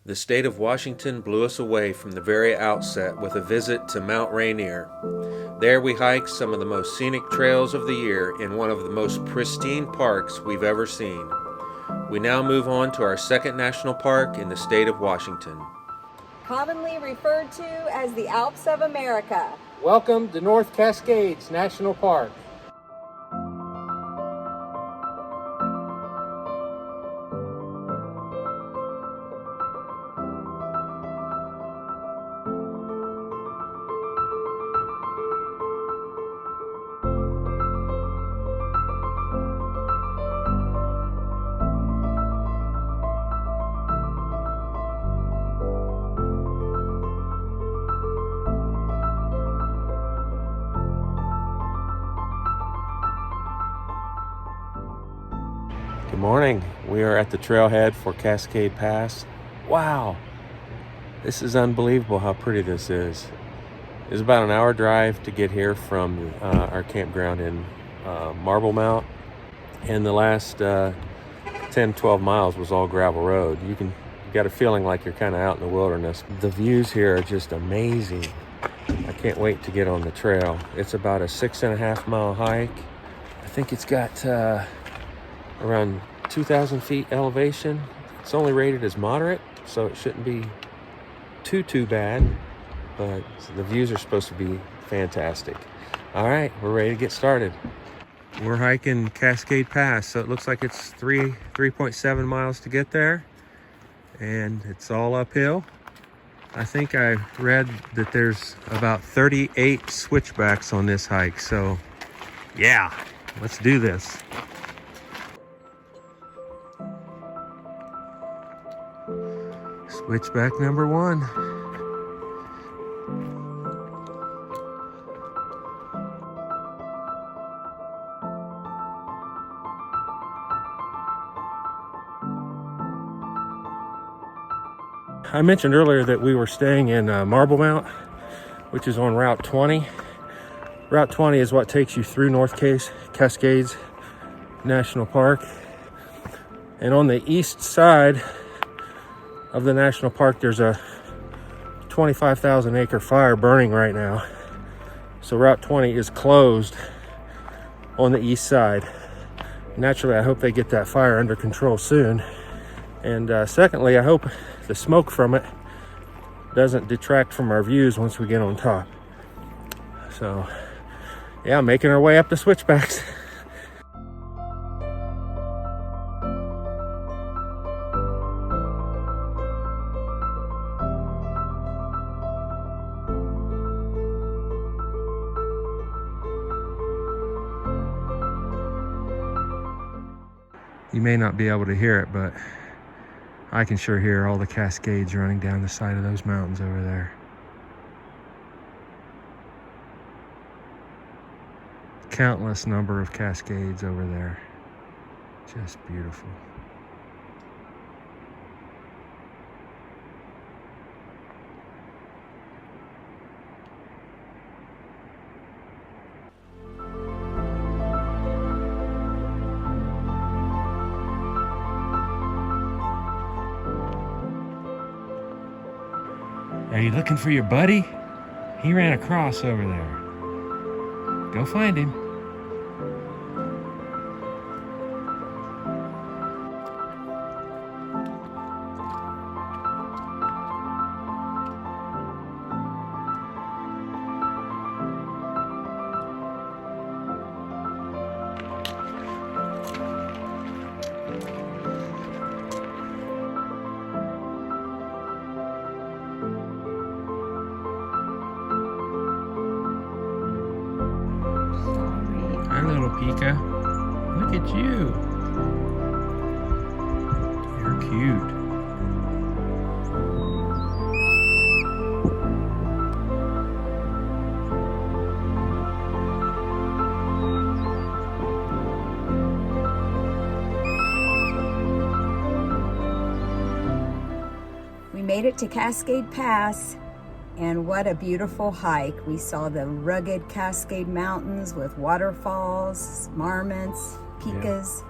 The state of Washington blew us away from the very outset with a visit to Mount Rainier. There we hiked some of the most scenic trails of the year in one of the most pristine parks we've ever seen. We now move on to our second national park in the state of Washington. Commonly referred to as the Alps of America. Welcome to North Cascades National Park. Good morning. We are at the trailhead for Cascade Pass. Wow, this is unbelievable how pretty this is. It's about an hour drive to get here from our campground in Marble Mount, and the last 10-12 miles was all gravel road. You got a feeling like you're kind of out in the wilderness. The views here are just amazing. I can't wait to get on the trail. It's about a 6.5 mile hike. I think it's got around 2,000 feet elevation. It's only rated as moderate, so it shouldn't be too bad, but the views are supposed to be fantastic. All right, we're ready to get started. We're hiking Cascade Pass, so it looks like it's 3.7 miles to get there, and it's all uphill. I think I read that there's about 38 switchbacks on this hike, so yeah, let's do this. Switchback number 1. I mentioned earlier that we were staying in Marble Mount, which is on Route 20. Route 20 is what takes you through North Cascades National Park. And on the east side of the national park, there's a 25,000 acre fire burning right now. So Route 20 is closed on the east side. Naturally, I hope they get that fire under control soon. And secondly, I hope the smoke from it doesn't detract from our views once we get on top. So yeah, making our way up the switchbacks. You may not be able to hear it, but I can sure hear all the cascades running down the side of those mountains over there. Countless number of cascades over there. Just beautiful. Are you looking for your buddy? He ran across over there. Go find him. Hi, little Pika. Look at you. You're cute. We made it to Cascade Pass, and what a beautiful hike. We saw the rugged Cascade Mountains with waterfalls, marmots, pikas.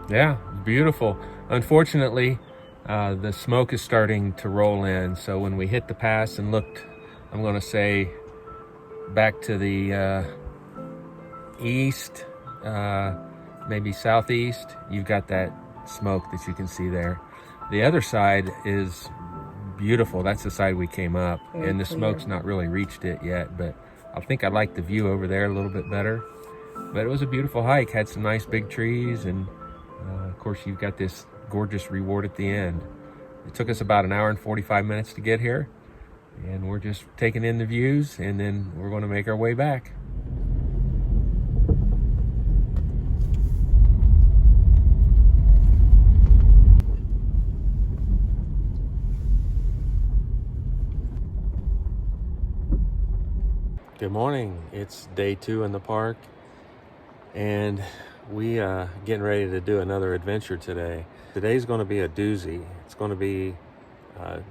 Yeah, beautiful. Unfortunately, the smoke is starting to roll in. So when we hit the pass and looked, I'm going to say back to the east, maybe southeast, you've got that smoke that you can see there. The other side is beautiful. That's the side we came up. Very and the clear. smoke's not really reached it yet, but I think I like the view over there a little bit better. But it was a beautiful hike, had some nice big trees, and of course you've got this gorgeous reward at the end. It took us about an hour and 45 minutes to get here, and we're just taking in the views, and then we're going to make our way back. Good morning. It's day 2 in the park, and we getting ready to do another adventure today. Today's going to be a doozy. It's going to be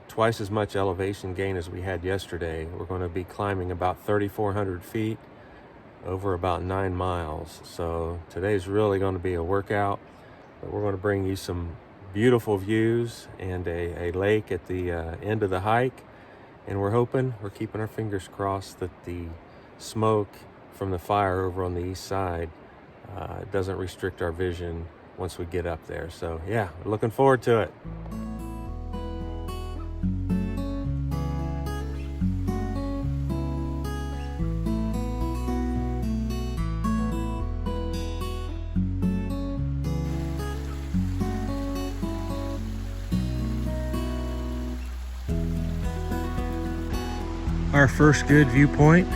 twice as much elevation gain as we had yesterday. We're going to be climbing about 3,400 feet over about 9 miles. So today's really going to be a workout, but we're going to bring you some beautiful views and a lake at the end of the hike. And we're keeping our fingers crossed that the smoke from the fire over on the east side doesn't restrict our vision once we get up there. So yeah, we're looking forward to it. Our first good viewpoint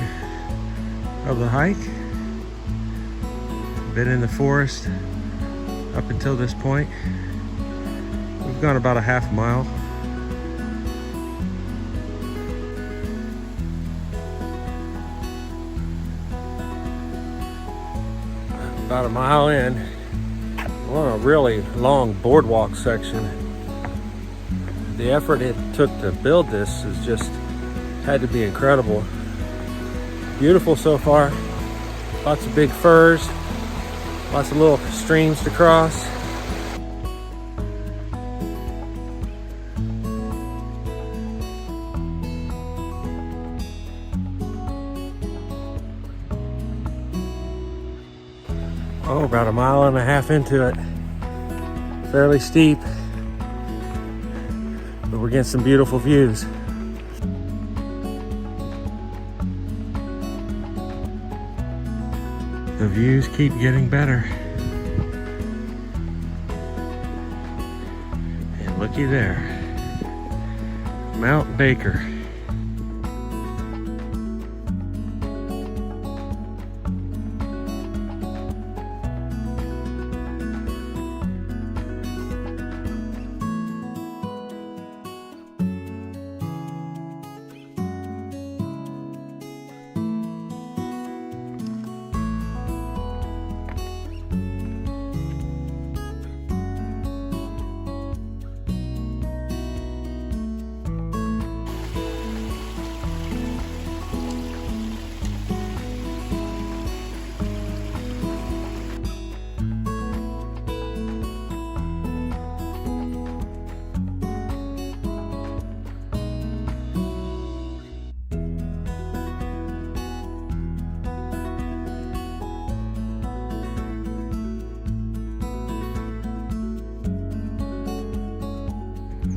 of the hike. Been in the forest up until this point. We've gone about a half mile. About a mile in. We're on a really long boardwalk section. The effort it took to build this is just had to be incredible. Beautiful so far. Lots of big firs, lots of little streams to cross. Oh, about a mile and a half into it. Fairly steep, but we're getting some beautiful views. The views keep getting better. And looky there, Mount Baker.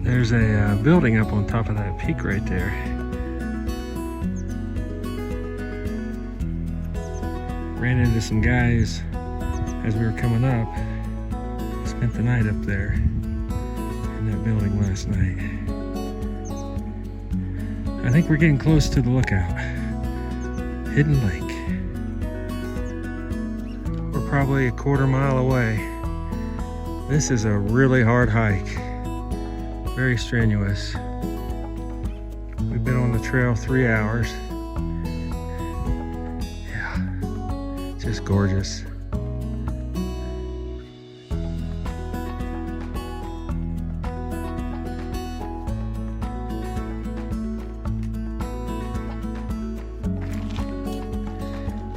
There's a building up on top of that peak right there. Ran into some guys as we were coming up. Spent the night up there in that building last night. I think we're getting close to the lookout. Hidden Lake. We're probably a quarter mile away. This is a really hard hike. Very strenuous. We've been on the trail 3 hours. Yeah, just gorgeous.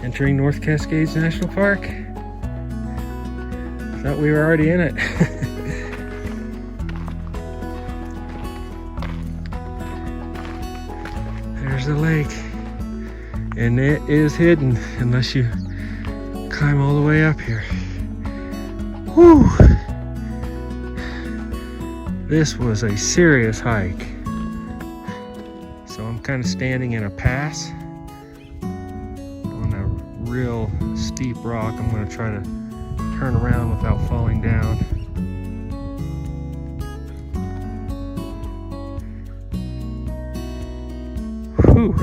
Entering North Cascades National Park. Thought we were already in it. the lake. And it is hidden unless you climb all the way up here. Whew! This was a serious hike. So I'm kind of standing in a pass on a real steep rock. I'm going to try to turn around without falling down. Whew!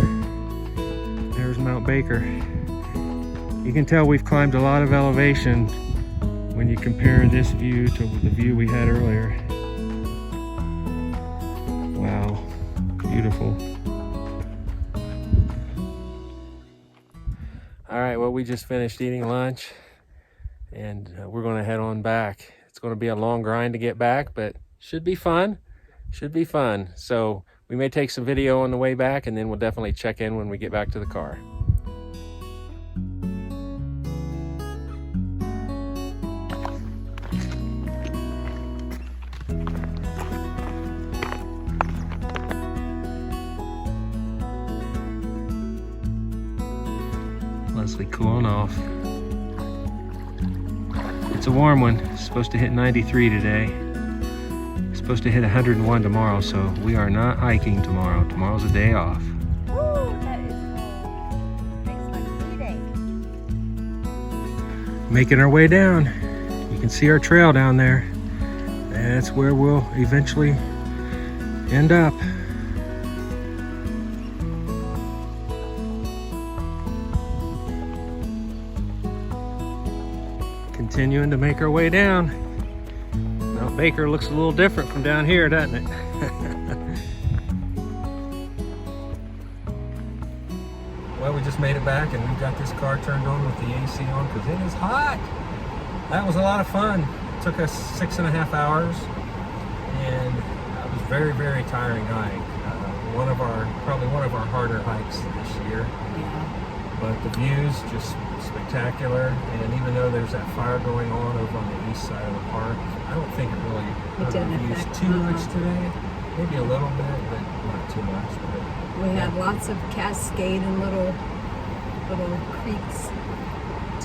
There's Mount Baker. You can tell we've climbed a lot of elevation when you compare this view to the view we had earlier. Wow, beautiful. All right, well, we just finished eating lunch and we're gonna head on back. It's gonna be a long grind to get back, but should be fun. Should be fun. So we may take some video on the way back and then we'll definitely check in when we get back to the car. Leslie cooling off. It's a warm one. It's supposed to hit 93 today. It's supposed to hit 101 tomorrow, so we are not hiking tomorrow. Tomorrow's a day off. Woo, that is cold. Makes my feet ache. Making our way down. You can see our trail down there. That's where we'll eventually end up. Continuing to make our way down. Mount Baker looks a little different from down here, doesn't it? Well, we just made it back and we've got this car turned on with the AC on because it is hot. That was a lot of fun. It took us 6.5 hours and it was very, very tiring hike. Probably one of our harder hikes this year. Yeah. But the views just spectacular, and even though there's that fire going on over on the east side of the park, I don't think it really hurt the views too much today. Maybe a little bit, but not too much. But We had lots of cascade and little creeks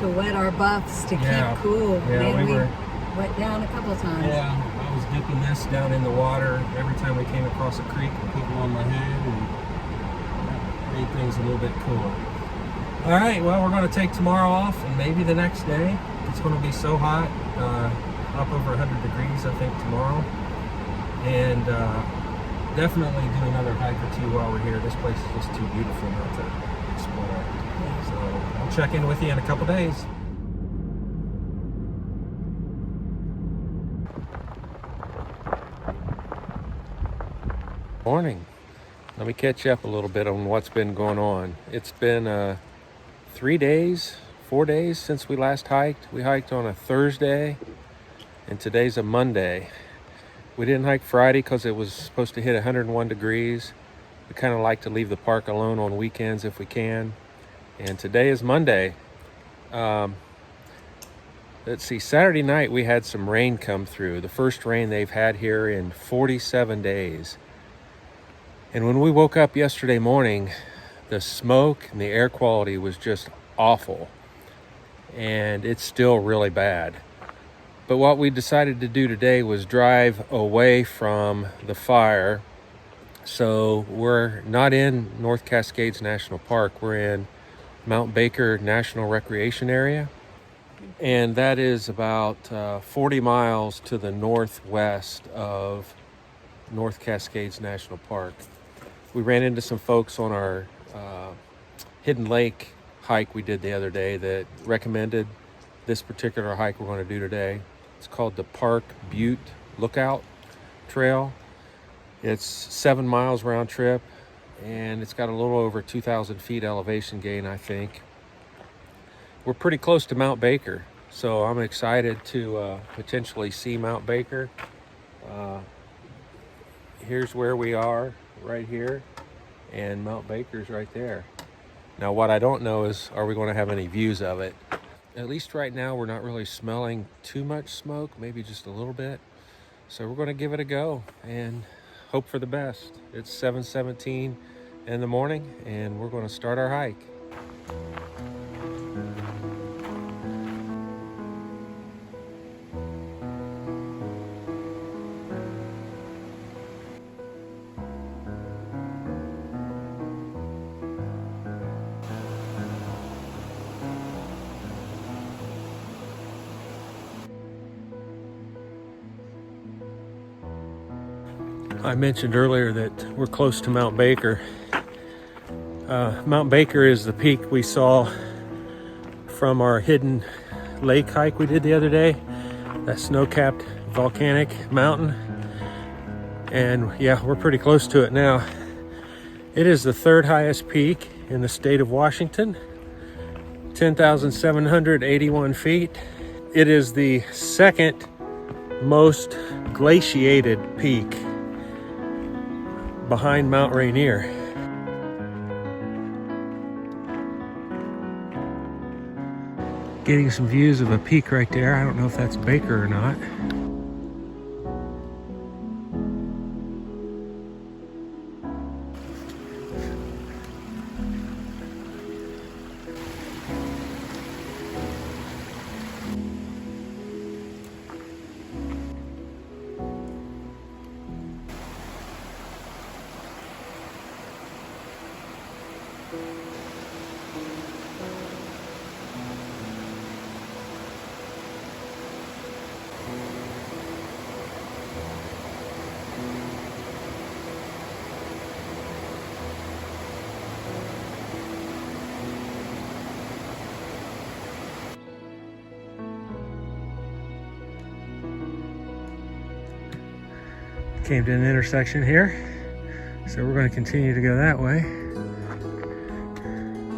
to wet our buffs to keep cool. Yeah, Man, we were went down a couple times. Yeah, I was dipping this down in the water every time we came across a creek and putting on my head, and that made things a little bit cooler. All right, well, we're going to take tomorrow off and maybe the next day. It's going to be so hot, up over 100 degrees, I think, tomorrow. And definitely do another hike or two while we're here. This place is just too beautiful not to explore. Yeah. So I'll check in with you in a couple days. Morning. Let me catch you up a little bit on what's been going on. It's been 4 days since we last hiked. We hiked on a Thursday and today's a Monday. We didn't hike Friday because it was supposed to hit 101 degrees. We kind of like to leave the park alone on weekends if we can. And today is Monday. Let's see, Saturday night we had some rain come through. The first rain they've had here in 47 days. And when we woke up yesterday morning, the smoke and the air quality was just awful. And it's still really bad. But what we decided to do today was drive away from the fire. So we're not in North Cascades National Park. We're in Mount Baker National Recreation Area. And that is about 40 miles to the northwest of North Cascades National Park. We ran into some folks on our Hidden Lake hike we did the other day that recommended this particular hike we're going to do today. It's called the Park Butte Lookout Trail. It's 7 miles round trip, and it's got a little over 2,000 feet elevation gain, I think. We're pretty close to Mount Baker, so I'm excited to potentially see Mount Baker. Here's where we are, right here, and Mount Baker's right there. Now, what I don't know is, are we going to have any views of it? At least right now, we're not really smelling too much smoke, maybe just a little bit. So we're going to give it a go and hope for the best. It's 7:17 in the morning, and we're going to start our hike. I mentioned earlier that we're close to Mount Baker. Mount Baker is the peak we saw from our hidden lake hike we did the other day, that snow-capped volcanic mountain. And yeah, we're pretty close to it now. It is the third highest peak in the state of Washington, 10,781 feet. It is the second most glaciated peak behind Mount Rainier. Getting some views of a peak right there. I don't know if that's Baker or not. Came to an intersection here, so we're going to continue to go that way.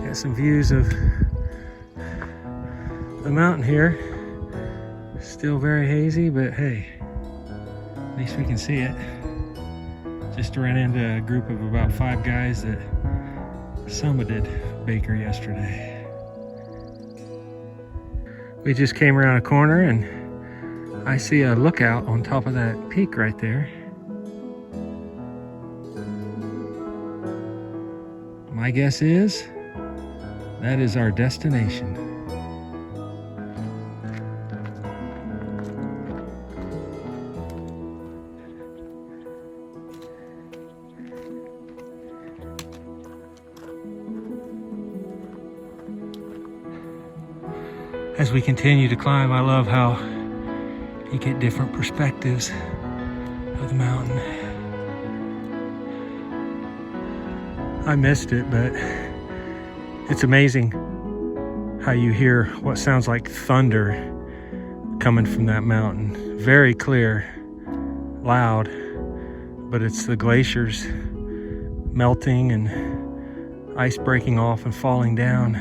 Got some views of the mountain here. Still very hazy, but hey, at least we can see it. Just ran into a group of about 5 guys that summited Baker yesterday. We just came around a corner and I see a lookout on top of that peak right there. My guess is that is our destination. As we continue to climb, I love how you get different perspectives of the mountain. I missed it, but it's amazing how you hear what sounds like thunder coming from that mountain. Very clear, loud, but it's the glaciers melting and ice breaking off and falling down.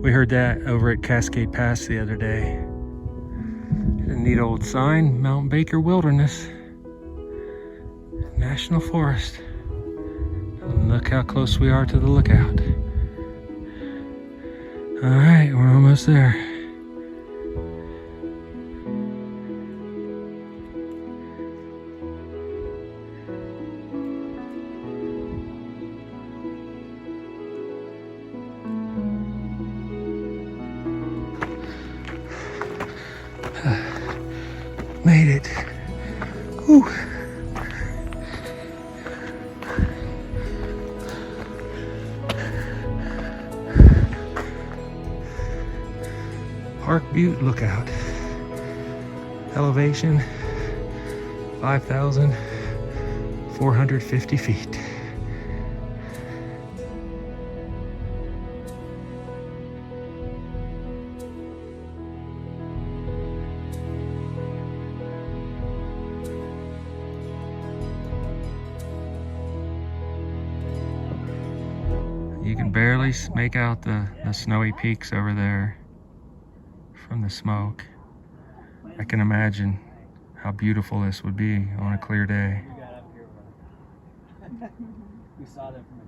We heard that over at Cascade Pass the other day. A neat old sign, Mount Baker Wilderness National Forest. Look how close we are to the lookout. All right, we're almost there. Made it. Whew. Butte lookout. Elevation 5,450 feet. You can barely make out the snowy peaks over there from the smoke. I can imagine how beautiful this would be on a clear day. We saw them from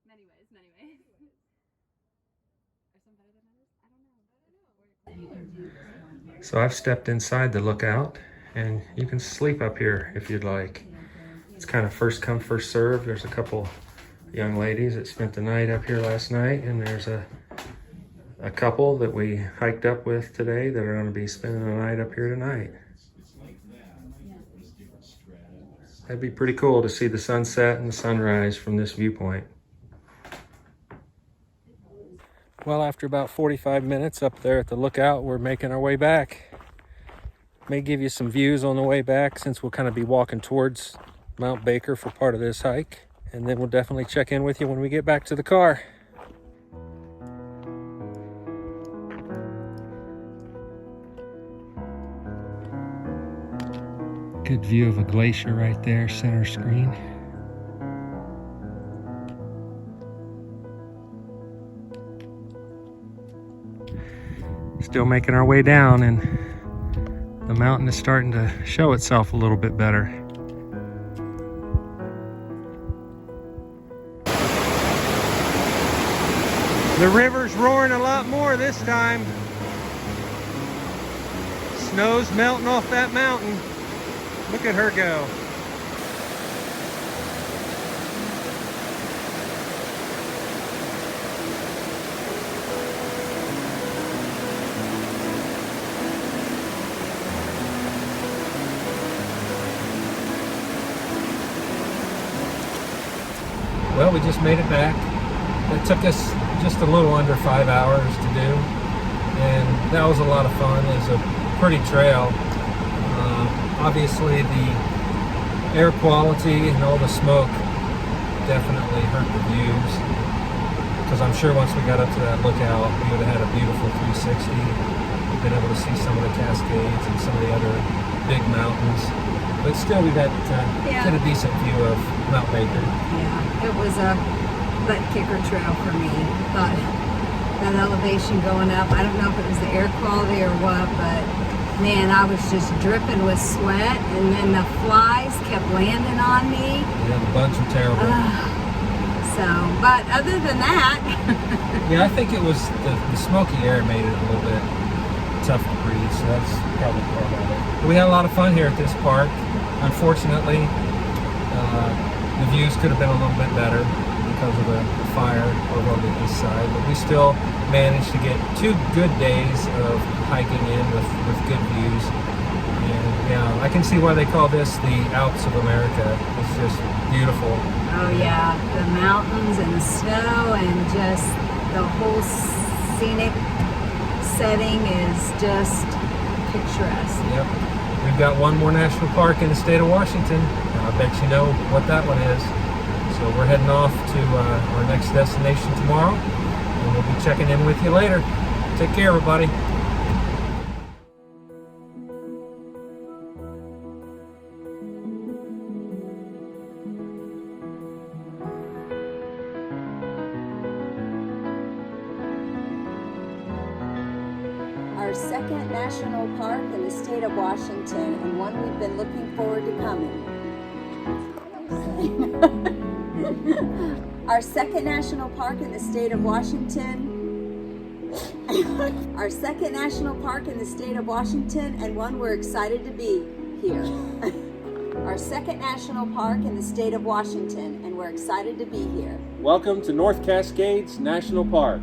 many ways. Are some better than others? I don't know. So I've stepped inside the lookout and you can sleep up here if you'd like. It's kind of first come, first serve. There's a couple young ladies that spent the night up here last night, and there's a couple that we hiked up with today that are going to be spending the night up here tonight. That'd be pretty cool to see the sunset and the sunrise from this viewpoint. Well, after about 45 minutes up there at the lookout, we're making our way back. May give you some views on the way back, since we'll kind of be walking towards Mount Baker for part of this hike. And then we'll definitely check in with you when we get back to the car. Good view of a glacier right there, center screen. Still making our way down, and the mountain is starting to show itself a little bit better. The river's roaring a lot more this time. Snow's melting off that mountain. Look at her go. Well, we just made it back. It took us just a little under 5 hours to do, and that was a lot of fun. It was a pretty trail. Obviously the air quality and all the smoke definitely hurt the views, because I'm sure once we got up to that lookout, we would have had a beautiful 360. We've been able to see some of the Cascades and some of the other big mountains, but still we got get a decent view of Mount Baker. Yeah, it was a butt kicker trail for me. But that elevation going up, I don't know if it was the air quality or what, but man, I was just dripping with sweat, and then the flies kept landing on me. Yeah, the bugs were terrible. But other than that... Yeah, I think it was the smoky air made it a little bit tough to breathe, so that's probably part of it. But we had a lot of fun here at this park. Unfortunately, the views could have been a little bit better because of the fire over on the east side, but we still managed to get 2 good days of hiking in with good views. And yeah, I can see why they call this the Alps of America. It's just beautiful. Oh yeah, the mountains and the snow and just the whole scenic setting is just picturesque. Yep. We've got one more national park in the state of Washington. I bet you know what that one is. So we're heading off to our next destination tomorrow, and we'll be checking in with you later. Take care, everybody. Our second national park in the state of Washington, and one we've been looking forward to coming. Our second national park in the state of Washington. Our second national park in the state of Washington, and one we're excited to be here. Our second national park in the state of Washington, and we're excited to be here. Welcome to North Cascades National Park.